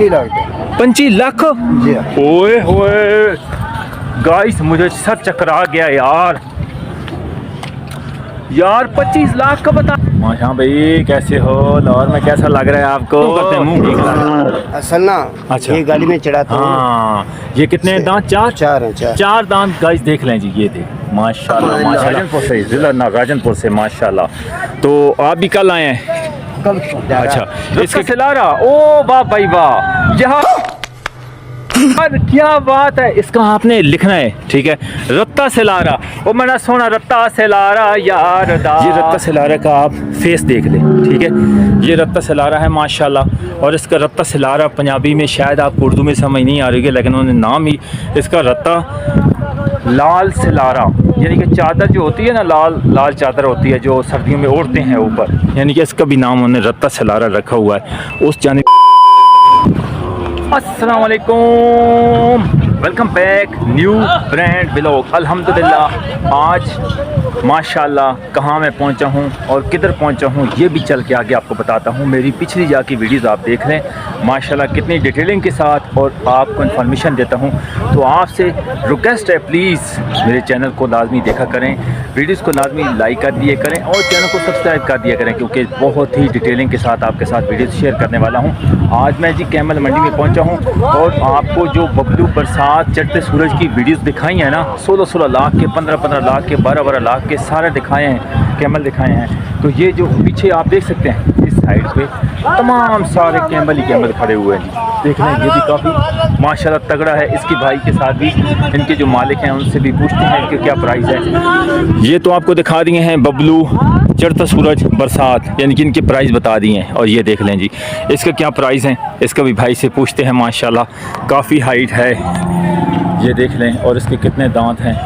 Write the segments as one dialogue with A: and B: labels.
A: 25 लाख।
B: जी
A: ओए होए गाइस, मुझे सर चकरा गया यार 25 लाख का बता। माशा भाई कैसे हो? लाहौर में कैसा लग रहा है आपको?
B: असल ना,
A: अच्छा।
B: ये गाड़ी में चढ़ा था।
A: हाँ, ये कितने दांत?
B: चार हैं।
A: चार दांत गाइस, देख लें जी, ये देख माशाल्लाह माशाल्लाह। राजनपुर से, जिला ना राजनपुर से माशाल्लाह। तो आप भी कल आए हैं?
B: कल।
A: अच्छा, इसका सिलारा, ओ वाह भाई वाह, यहाँ क्या बात है। इसका आपने लिखना है, ठीक है, रत्ता सिलारा। ओ मना सोना रत्ता सिलारा यार दा। ये रत्ता सिलारा का आप फेस देख ले, ठीक है, ये रत्ता सिलारा है माशाल्लाह। और इसका रत्ता सिलारा पंजाबी में शायद आपको उर्दू में समझ नहीं आ रही है, लेकिन उन्होंने नाम ही इसका रत्ता लाल सिलारा, यानी कि चादर जो होती है ना, लाल लाल चादर होती है जो सर्दियों में ओढ़ते हैं ऊपर, यानी कि इसका भी नाम उन्होंने रत्ता सिलारा रखा हुआ है। उस जाने अस्सलाम वालेकुम, welcome back, new brand vlog. अल्हम्दुलिल्लाह आज माशाल्लाह कहाँ मैं पहुँचा हूँ और किधर पहुँचा हूँ ये भी चल के आगे आपको बताता हूँ। मेरी पिछली जाके वीडियोज़ आप देख लें माशाल्लाह कितनी डिटेलिंग के साथ, और आपको इन्फॉर्मेशन देता हूँ। तो आपसे रिक्वेस्ट है, प्लीज़ मेरे चैनल को लाजमी देखा करें, वीडियोज़ को लाजमी लाइक कर दिए करें और चैनल को सब्सक्राइब कर दिया करें, क्योंकि बहुत ही डिटेलिंग के साथ आपके साथ वीडियोज़ शेयर करने वाला हूँ। आज मैं जी कैमल मंडी में पहुँचा हूँ और आपको जो बबलू बरसात चढ़ते सूरज की वीडियोज़ दिखाई हैं ना, 16-16 लाख के, 15-15 लाख के, 12-12 लाख के सारे दिखाए हैं, कैमल दिखाए हैं। तो ये जो पीछे आप देख सकते हैं इस साइड पे तमाम सारे कैमल ही कैमल खड़े हुए हैं, देख रहे हैं। ये भी काफ़ी माशाल्लाह तगड़ा है। इसकी भाई के साथ भी इनके जो मालिक हैं उनसे भी पूछते हैं कि क्या प्राइस है। ये तो आपको दिखा दिए हैं बबलू चढ़ता सूरज बरसात, यानी कि इनके प्राइस बता दिए हैं। और ये देख लें जी, इसका क्या प्राइस है, इसका भी भाई से पूछते हैं। माशाल्लाह काफ़ी हाइट है, ये देख लें। और इसके कितने दांत हैं।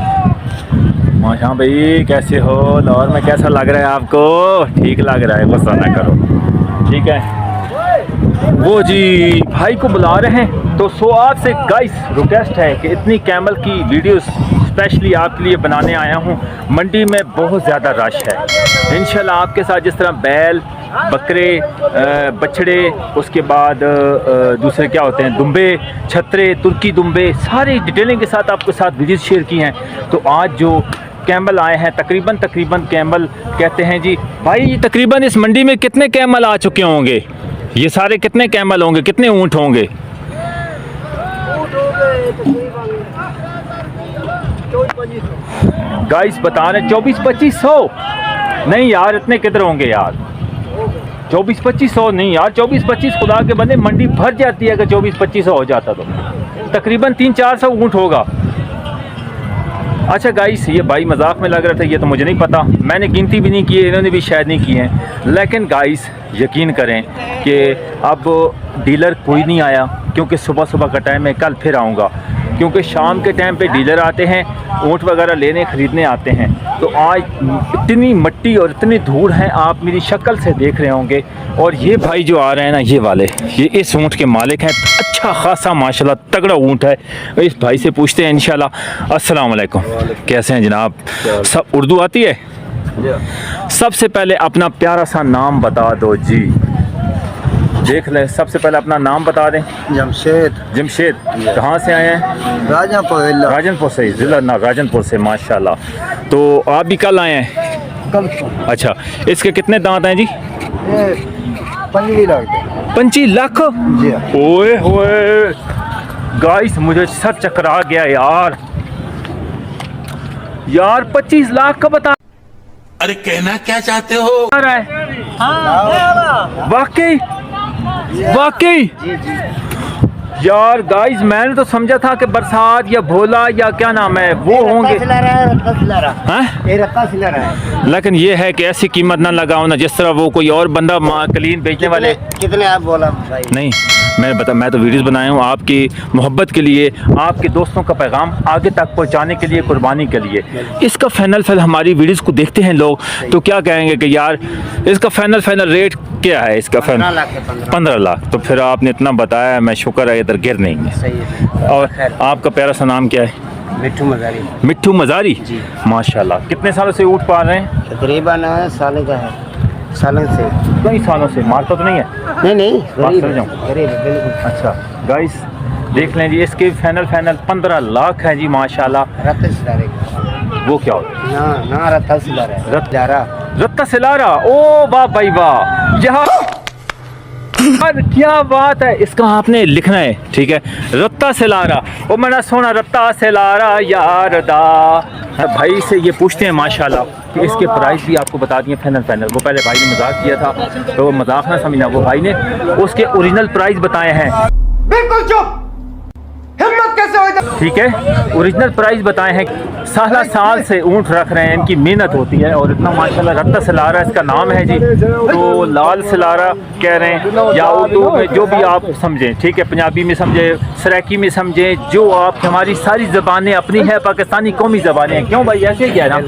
A: माशा भाई कैसे हो? लाहौर में कैसा लग रहा है आपको? ठीक लग रहा है, गुस्सा ना करो, ठीक है। वो जी भाई को बुला रहे हैं, तो सो आपसे गाइस रिक्वेस्ट है कि इतनी कैमल की वीडियोस स्पेशली आपके लिए बनाने आया हूँ। मंडी में बहुत ज़्यादा रश है। इंशाल्लाह आपके साथ जिस तरह बैल, बकरे, बछड़े, उसके बाद दूसरे क्या होते हैं, दुम्बे, छतरे, तुर्की दुम्बे, सारी डिटेलिंग के साथ आपके साथ वीडियोस शेयर की हैं। तो आज जो कैमल आए हैं, तकरीबन कैमल कहते हैं जी भाई, तकरीबन इस मंडी में कितने कैमल आ चुके होंगे? ये सारे कितने कैमल होंगे, कितने ऊँट होंगे? गाइस बता रहे 24-2500। नहीं यार, इतने किधर होंगे यार, 24-2500 नहीं यार, 24-25 खुदा के बंदे मंडी भर जाती है। अगर 24-2500 हो जाता तो तकरीबन 300-400 ऊँट होगा। अच्छा गाइस, ये भाई मजाक में लग रहा था, ये तो मुझे नहीं पता, मैंने गिनती भी नहीं की है, इन्होंने भी शायद नहीं की है। लेकिन गाइस यकीन करें कि अब डीलर कोई नहीं आया, क्योंकि सुबह सुबह का टाइम है। कल फिर आऊँगा, क्योंकि शाम के टाइम पे डीलर आते हैं, ऊँट वगैरह लेने ख़रीदने आते हैं। तो आज इतनी मिट्टी और इतनी धूल है, आप मेरी शक्ल से देख रहे होंगे। और ये भाई जो आ रहे हैं ना, ये वाले, ये इस ऊँट के मालिक हैं। अच्छा खासा माशाल्लाह तगड़ा ऊँट है। इस भाई से पूछते हैं इंशाल्लाह। अस्सलाम वालेकुम, कैसे हैं जनाब? सब उर्दू आती है? सबसे पहले अपना प्यारा सा नाम बता दो जी। देख ले, सबसे पहले अपना नाम बता दें। जमशेद। कहाँ से आए हैं? राजनपुर से, ज़िला ना राजनपुर से माशाल्लाह। तो आप भी कल आए हैं?
B: कल।
A: अच्छा, इसके कितने दांत हैं जी? 25 लाख। ओए होए गाइस, मुझे सर चकरा गया यार 25 लाख का बता।
C: अरे कहना क्या चाहते हो?
A: वाकई यार गाइस, मैंने तो समझा था कि बरसात या भोला या क्या नाम है वो होंगे, लेकिन ये है कि ऐसी कीमत ना लगाओ ना जिस तरह वो कोई और बंदा कलीन बेचने वाले।
B: कितने आप बोला भाई?
A: नहीं, मैं तो वीडियोस बनाया हूँ आपकी मोहब्बत के लिए, आपके दोस्तों का पैगाम आगे तक पहुँचाने के लिए, कुर्बानी के लिए। इसका फाइनल हमारी वीडियोस को देखते हैं लोग, तो क्या कहेंगे कि यार इसका फाइनल रेट क्या है? इसका 15 लाख। तो फिर आपने इतना बताया, मैं शुक्र है इधर गिर नहीं है। और आपका प्यारा सा नाम क्या है?
B: मिट्ठू मजारी
A: जी। माशाल्लाह, कितने सालों से ऊँट पाल रहे हैं?
B: तकरीबन साल का है। सालन से।
A: कई सालों से मारता तो नहीं है?
B: नहीं नहीं, गरीब
A: चले
B: है,
A: जाऊं।
B: गरीब है, बिल्कुल।
A: अच्छा गाइस देख लें जी, इसके फाइनल 15 लाख है जी माशाल्लाह।
B: रत्ता सिलारे का।
A: वो क्या होता है?
B: ना ना, रत्ता सिलारा है। जा रहा।
A: रत्ता सिलारा, ओ वाह भाई वाह, यहाँ यार क्या बात है, इसका आपने लिखना है, ठीक है, रत्ता सिलारा। ओ मैंने सुना रत्ता सिलारा यार दा। भाई से ये पूछते हैं माशाल्लाह कि इसके प्राइस भी आपको बता दिए फाइनल। वो पहले भाई ने मजाक किया था, तो वो मजाक ना समझना, वो भाई ने उसके ओरिजिनल प्राइस बताए हैं।
B: बिल्कुल चुप, हिम्मत कैसे हो?
A: ठीक है, ओरिजिनल प्राइस बताए हैं। साल से ऊँट रख रहे हैं, इनकी मेहनत होती है और इतना माशाल्लाह। रत्ता सिलारा इसका नाम है जी, तो लाल सिलारा कह रहे हैं या उर्दू में जो भी आप समझें, ठीक है, पंजाबी में समझें, सराइकी में समझें, जो आप, हमारी सारी ज़बानें अपनी है, पाकिस्तानी कौमी ज़बानें हैं, क्यों भाई ऐसे ही है ना।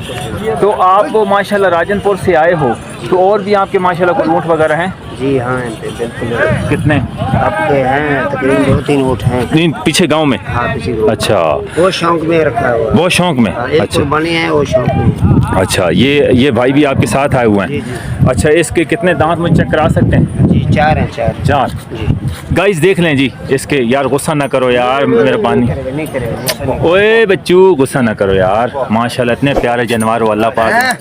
A: तो आप माशाल्लाह राजनपुर से आए हो, तो और भी आपके माशाल्लाह कोई ऊँट वगैरह हैं?
B: जी हाँ, बिल्कुल।
A: कितने
B: आपके हैं तकरीबन 2-3 ऊँट हैं।
A: तीन पीछे गांव में?
B: हाँ, किसी को।
A: अच्छा,
B: वो शौक में रखा हुआ है।
A: वो शौक में?
B: हाँ, एक
A: अच्छा
B: कुर्बानी है, वो शौक में।
A: अच्छा, ये भाई भी आपके साथ आए हुए
B: जी,
A: हैं?
B: जी।
A: अच्छा, इसके कितने दांत मुझे चेक करा सकते हैं?
B: जी 4 हैं, 4।
A: 4।
B: जी।
A: गाइस देख लें जी इसके, यार गुस्सा ना करो यार मेहरबानी।
B: नहीं करेगा।
A: ओए बच्चू गुस्सा ना करो यार, माशाल्लाह इतने प्यारे जानवर हो अल्लाह पाक।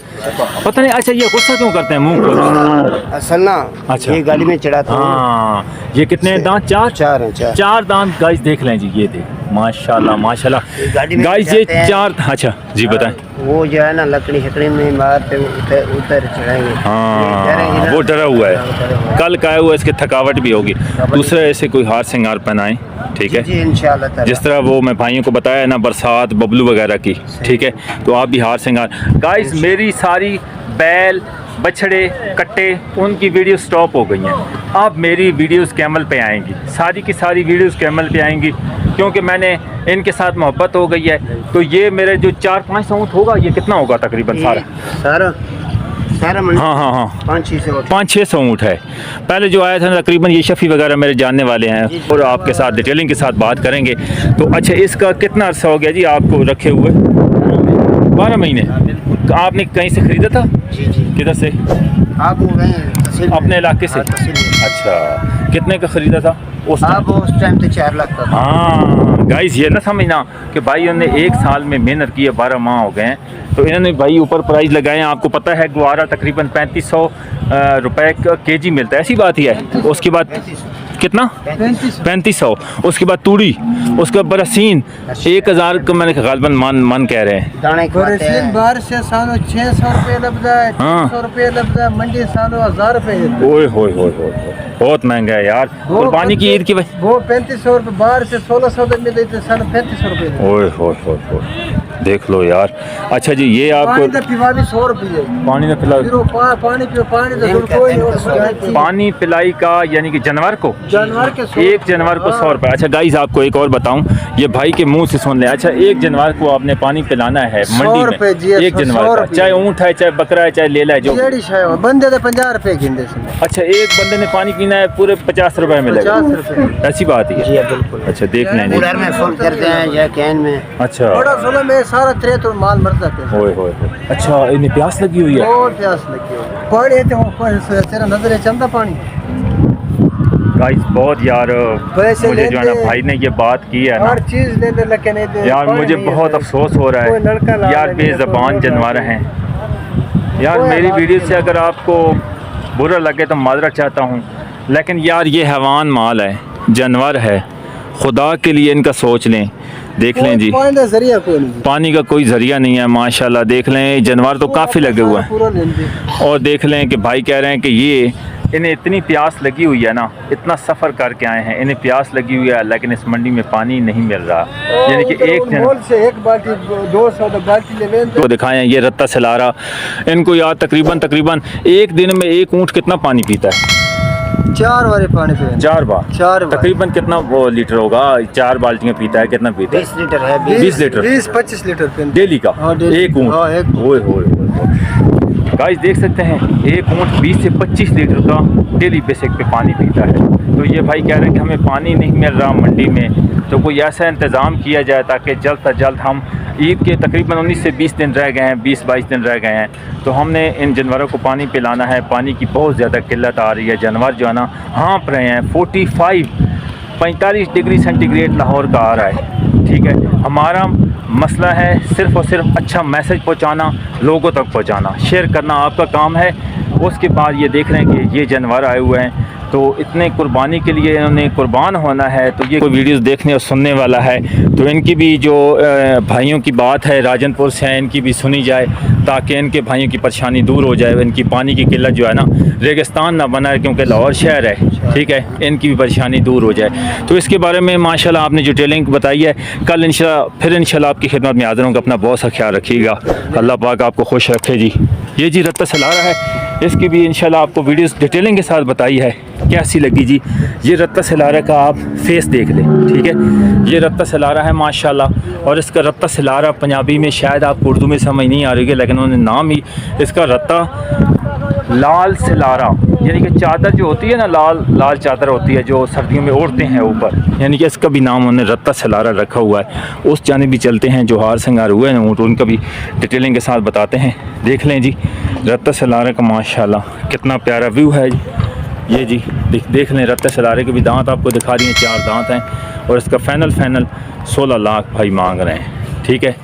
A: पता नहीं, अच्छा ये गुस्सा क्यों करते हैं मुंह खोल?
B: असल ना,
A: अच्छा।
B: ये गाड़ी में चढ़ा था।
A: हाँ, ये कितने दांत? 4?
B: 4 हैं, 4।
A: 4 दांत। गाइस देख लें जी, ये देख माशाल्लाह माशाल्लाह।
B: गाड़ी में
A: गाइस ये
B: जाते हैं।
A: 4। अच्छा जी बताएं।
B: वो जो है ना, लकड़ी शकड़ी में मारते उतर चढ़ाएंगे।
A: हाँ, वो डरा हुआ है, कल का आया हुआ, इसकी थकावट भी होगी। दूसरा ऐसे कोई हार श्रृंगार पहनाएं, ठीक है,
B: जी इंशाल्लाह ताला।
A: जिस तरह वो मैं भाइयों को बताया ना, बरसात बबलू वगैरह की, ठीक है, तो आप भी हार श्रृंगार। गाइस मेरी सारी बैल बछड़े कट्टे उनकी वीडियो स्टॉप हो गई हैं। अब मेरी वीडियोस कैमल पे आएंगी, सारी की सारी वीडियोस कैमल पे आएंगी, क्योंकि मैंने इनके साथ मोहब्बत हो गई है। तो ये मेरे जो 4-5 ऊँट होगा, ये कितना होगा तकरीबन सारा?
B: सारा
A: हाँ
B: 500-600
A: ऊँट है। पहले जो आया था ना तकरीबन, ये शफ़ी वगैरह मेरे जानने वाले हैं और आपके साथ डिटेलिंग के साथ बात करेंगे। तो अच्छा, इसका कितना अर्सा हो गया जी आपको रखे हुए? 12 महीने। आपने कहीं से ख़रीदा था?
B: जी जी।
A: किधर से?
B: आप हो गए तहसील में।
A: अपने इलाके से?
B: हाँ, तहसील में।
A: अच्छा, कितने का ख़रीदा था उस
B: आप उस टाइम तो 4 लाख का था।
A: हाँ गाइस, ये ना समझना कि भाई ने 1 साल में मेहनत की है, 12 माह हो गए हैं, तो इन्होंने भाई ऊपर प्राइस लगाए हैं। आपको पता है ग्वारा तकरीबन 3500 रुपए का केजी मिलता है, ऐसी बात ही है। उसके बाद कितना? 3500। उसके बाद तूड़ी, उसके बाद बरसीन 1000 का मैंने गालबन मन कह रहे हैं।
B: दाने खाते हैं।
D: बाहर से सानो 600 रुपये लगता है,
A: हाँ।
D: 300 रुपये लगता है, मंडी सानो 1000 रुपये।
A: ओए होए होए होए, बहुत महंगा है यार। कुर्बानी की ईद की भाई
D: वो 3500 रुपये, बाहर से 1600 में देते, सानो 3500 रुपये।
A: ओए होए होए होए, देख लो यार। अच्छा जी, ये
D: पानी
A: आपको
D: का पिवा भी 100 रुपये।
A: पानी ना पिला,
D: फिर वो पानी पियो, पानी तो कोई नहीं।
A: पानी पिलाई का यानी कि जानवर को,
D: जानवर के 100
A: एक जानवर को 100 रुपये। अच्छा गाइस, आपको एक और बताऊं, ये भाई के मुंह से सुन लें। अच्छा, एक जानवर को आपने पानी पिलाना है
D: 100
A: मंडी
D: रुपये जी,
A: में, एक
D: 100
A: जानवर का,
D: रुपये।
A: चाहे ऊँट है, चाहे बकरा है, चाहे लेला है, जो।
D: जेड़ी शाय बंदे तो 50 रुपये गिनते से।
A: अच्छा, एक बंदे ने पानी पीना है, पूरे 50 रुपये मिलेगा?
D: 50 रुपये।
A: ऐसी बात ही
B: जी
A: है।
B: बिल्कुल।
A: अच्छा देख लें जी।
B: कूलर में फुल करते हैं या कैन में।
A: अच्छा,
D: बड़ा सोलह में सारा त्रे तो माल मर जाते हैं।
A: होए होए होए। अच्छा, इन्हें प्यास लगी हुई है?
D: बहुत प्यास लगी है। पानी है तो तेरा नजर है चंदा पानी।
A: गाइस बहुत यार,
D: पैसे
A: मुझे जो है ना
D: लेते,
A: भाई ने ये बात की है ना
D: हर चीज लेने लगे नहीं दे।
A: यार,
D: पानी
A: मुझे
D: नहीं
A: बहुत
D: है।
A: अफसोस हो रहा
D: कोई लड़का
A: है
D: ला
A: यार,
D: लेंगे,
A: बेज़बान
D: कोई
A: जानवर हैं यार।
D: कोई
A: मेरी
D: बात
A: वीडियो
D: नहीं
A: से अगर आपको बुरा लगे तो माजरत चाहता हूँ, लेकिन यार ये हैवान माल है, जानवर है, खुदा के लिए इनका सोच लें। देख लें जी,
D: पानी का जरिया कोई नहीं।
A: पानी का कोई ज़रिया नहीं है माशाल्लाह। देख लें, जानवर तो काफ़ी लगे हुए हैं।
D: पूरा लेंगे।
A: और देख लें कि भाई कह रहे हैं कि ये इन्हें इतनी प्यास लगी हुई है ना, इतना सफ़र करके आए हैं, इन्हें प्यास लगी हुई है, लेकिन इस मंडी में पानी नहीं मिल रहा। यानी कि एक
D: मोल से एक बाल्टी 200 बाल्टी ले लें
A: तो दिखाएं, ये रत्ता सिलारा, इनको यार तकरीबन एक दिन में एक ऊँट कितना पानी पीता है?
D: 4 बार पानी पे
A: 4 बार।
D: 4 बार
A: तकरीबन कितना वो लीटर होगा? 4 बाल्टियाँ पीता है, कितना पीता है?
B: 20 लीटर है।
A: 20 लीटर
D: 20-25 लीटर पे
A: डेली का?
D: हाँ, डेली।
A: एक ऊँट?
D: हाँ, एक।
A: ओए होए गाइस देख सकते हैं, एक ऊँट 20 से 25 लीटर का डेली बेसिक पे पानी पीता है। तो ये भाई कह रहे हैं कि हमें पानी नहीं मिल रहा मंडी में, तो कोई ऐसा इंतज़ाम किया जाए ताकि जल्द से जल्द हम ईद के तकरीबन 19 से 20 दिन रह गए हैं, 20-22 दिन रह गए हैं, तो हमने इन जानवरों को पानी पिलाना है। पानी की बहुत ज़्यादा किल्लत आ रही है, जानवर जो है ना हाँप रहे हैं। 45 डिग्री सेंटीग्रेड लाहौर का आ रहा है। ठीक है, हमारा मसला है सिर्फ़ और सिर्फ अच्छा मैसेज पहुंचाना, लोगों तक पहुंचाना, शेयर करना आपका काम है। उसके बाद ये देख रहे हैं कि ये जानवर आए हुए हैं, तो इतने कुर्बानी के लिए इन्होंने कुर्बान होना है, तो ये कोई वीडियोस देखने और सुनने वाला है तो इनकी भी जो भाइयों की बात है राजनपुर से है, इनकी भी सुनी जाए ताकि इनके भाइयों की परेशानी दूर हो जाए। इनकी पानी की किल्लत जो है ना, रेगिस्तान ना बना है क्योंकि लाहौर शहर है। ठीक है, इनकी भी परेशानी दूर हो जाए। तो इसके बारे में माशाल्लाह आपने जो डिटेलिंग बताई है, कल इंशाल्लाह आपकी खिदमत में हाज़िर होंगे। अपना बहुत सा ख्याल रखिएगा, अल्लाह पाक आपको खुश रखे जी। ये जी रत्ता सलारा है, इसकी भी इंशाल्लाह आपको वीडियोस डिटेलिंग के साथ बताई है। कैसी लगी जी? ये रत्ता सलारा का आप फेस देख लें। ठीक है, ये रत्ता सलारा है माशाल्लाह, और इसका रत्ता सलारा पंजाबी में शायद आपको उर्दू में समझ नहीं आ रही है, लेकिन उन्होंने नाम ही इसका रत्ता लाल सलारा, यानी कि चादर जो होती है ना, लाल चादर होती है जो सर्दियों में ओढ़ते हैं ऊपर, यानी कि इसका भी नाम उन्होंने रत्ता सलारा रखा हुआ है। उस जानिब भी चलते हैं जो हार संगार हुए हैं ऊँट, उनका भी डिटेलिंग के साथ बताते हैं। देख लें जी रत्ता सलारा का माशाल्लाह कितना प्यारा व्यू है जी। ये जी देख लें, रत्ता सलारे के भी दांत आपको दिखा दिए, 4 दांत हैं, और इसका फाइनल 16 लाख भाई मांग रहे हैं। ठीक है,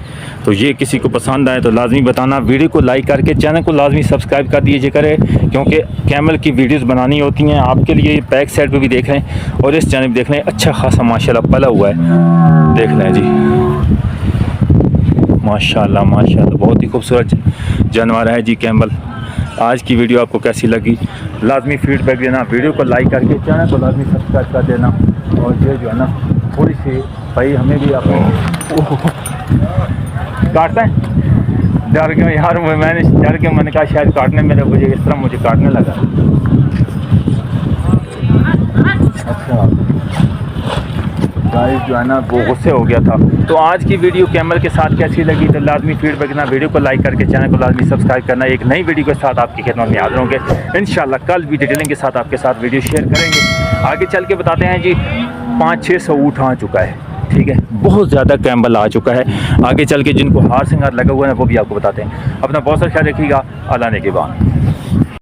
A: तो ये किसी को पसंद आए तो लाजमी बताना, वीडियो को लाइक करके चैनल को लाजमी सब्सक्राइब कर दीजिए करें, क्योंकि कैमल की वीडियोस बनानी होती हैं आपके लिए। बैक साइड पे भी देख लें और इस जानिब देख लें, अच्छा खासा माशाल्लाह पला हुआ है। देख लें जी माशाल्लाह माशाल्लाह, बहुत ही खूबसूरत जानवर है जी कैमल। आज की वीडियो आपको कैसी लगी लाजमी फीडबैक देना, वीडियो को लाइक करके चैनल को लाजमी सब्सक्राइब कर देना। और ये जो है ना थोड़ी सी भाई हमें भी अपने काटता है, डर के यार मैंने डर के मैंने कहा शायद काटने मेरे मुझे इस तरह मुझे काटने लगा। अच्छा गाइस जो है ना वो गुस्से हो गया था। तो आज की वीडियो कैमल के साथ कैसी लगी तो लाजमी फीडबैक देना, वीडियो को लाइक करके चैनल को लाजमी सब्सक्राइब करना। एक नई वीडियो के साथ आपकी खिदमत में हाजिर होंगे इंशाल्लाह। कल भी डिटेलिंग के साथ आपके साथ वीडियो शेयर करेंगे। आगे चल के बताते हैं जी 500-600 ऊँट आ चुका है। ठीक है, बहुत ज़्यादा कैम्बल आ चुका है। आगे चल के जिनको हार सिंगार लगा हुआ है वो भी आपको बताते हैं। अपना बहुत सा ख्याल रखिएगा। अल्लाह ने के बाद।